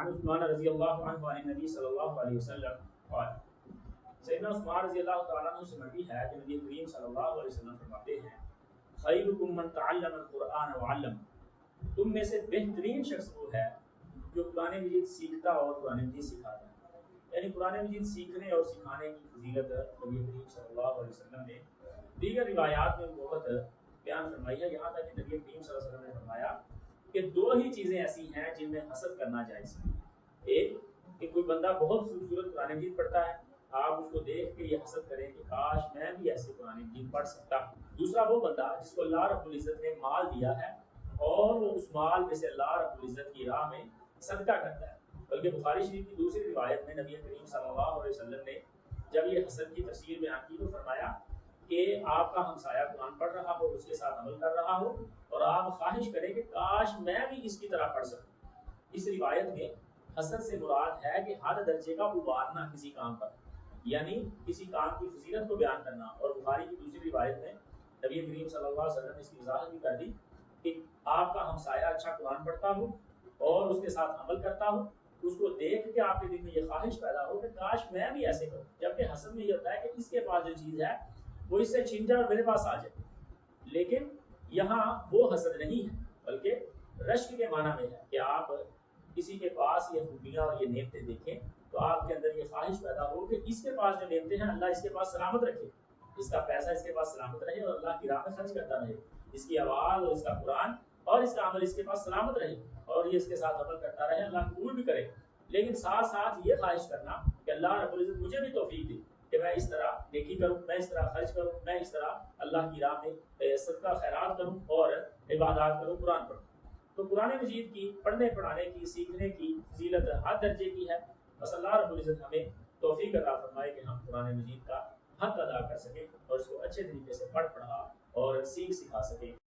عن عثمان رضی اللہ عنہ عن النبی صلی اللہ علیہ وسلم قال سیدنا عثمان رضی اللہ تعالیٰ عنہ سے مروی ہے کہ نبی کریم صلی اللہ علیہ وسلم فرماتے ہیں خیرکم من تعلم القرآن وعلم، تم میں سے بہترین شخص وہ ہے جو قرآن مجید سیکھتا اور قرآن مجید سکھاتا ہے۔ یعنی قرآن مجید سیکھنے اور سکھانے کی فضیلت نبی کریم صلی اللہ علیہ وسلم نے دیگر روایات میں بہت بیان فرمائی ہے، یہاں تک کہ نبی کریم صلی اللہ علیہ وسلم نے فرمایا کہ دو ہی چیزیں ایسی ہیں جن میں حسد کرنا جائز ہے۔ ایک کہ کوئی بندہ بہت خوبصورت قرآن مجید پڑھتا ہے، آپ اس کو دیکھ کے یہ حسد کریں کہ کاش میں بھی ایسے قرآن مجید پڑھ سکتا۔ دوسرا وہ بندہ جس کو اللہ رب العزت نے مال دیا ہے اور وہ اس مال میں سے اللہ رب العزت کی راہ میں صدقہ کرتا ہے۔ بلکہ بخاری شریف کی دوسری روایت میں نبی کریم صلی اللہ علیہ وسلم نے جب یہ حسد کی تفسیر بیان کی تو فرمایا کہ آپ کا ہمسایہ قرآن پڑھ رہا ہو، اس کے ساتھ عمل کر رہا ہو اور آپ خواہش کریں کہ کاش میں بھی اس کی طرح پڑھ سکوں۔ اس روایت میں حسد سے مراد ہے کہ ہر درجے کا ابھارنا کسی کام پر، یعنی کسی کام کی فضیلت کو بیان کرنا۔ اور بخاری کی دوسری روایت میں نبی کریم صلی اللہ علیہ وسلم نے اس کی وضاحت بھی کر دی کہ آپ کا ہمسایہ اچھا قرآن پڑھتا ہو اور اس کے ساتھ عمل کرتا ہو، اس کو دیکھ کے آپ کے دل میں یہ خواہش پیدا ہو کہ کاش میں بھی ایسے کروں۔ جبکہ حسد میں یہ ہوتا ہے کہ اس کے پاس جو چیز ہے وہ اس سے چھین جائے اور میرے پاس آ جائے، لیکن یہاں وہ حسد نہیں ہے بلکہ رشک کے معنی میں ہے کہ آپ کسی کے پاس یہ خوبیاں اور یہ نعمتیں دیکھیں تو آپ کے اندر یہ خواہش پیدا ہو کہ اس کے پاس جو نعمتیں ہیں اللہ اس کے پاس سلامت رکھے، اس کا پیسہ اس کے پاس سلامت رہے اور اللہ کی راہ میں خرچ کرتا رہے، اس کی آواز اور اس کا قرآن اور اس کا عمل اس کے پاس سلامت رہے اور یہ اس کے ساتھ عمل کرتا رہے، اللہ قبول بھی کرے۔ لیکن ساتھ ساتھ یہ خواہش کرنا کہ اللہ رب العزت مجھے بھی توفیق دے کہ میں اس طرح نیکی کروں، میں اس طرح خرچ کروں، میں اس طرح اللہ کی راہ میں صدقہ خیرات کروں اور عبادات کروں، قرآن پڑھوں۔ تو قرآن مجید کی پڑھنے پڑھانے کی سیکھنے کی فضیلت ہر درجے کی ہے۔ بس اللہ رب العزت ہمیں توفیق عطا فرمائے کہ ہم قرآن مجید کا حق ادا کر سکیں اور اس کو اچھے طریقے سے پڑھ پڑھا اور سیکھ سکھا سکیں۔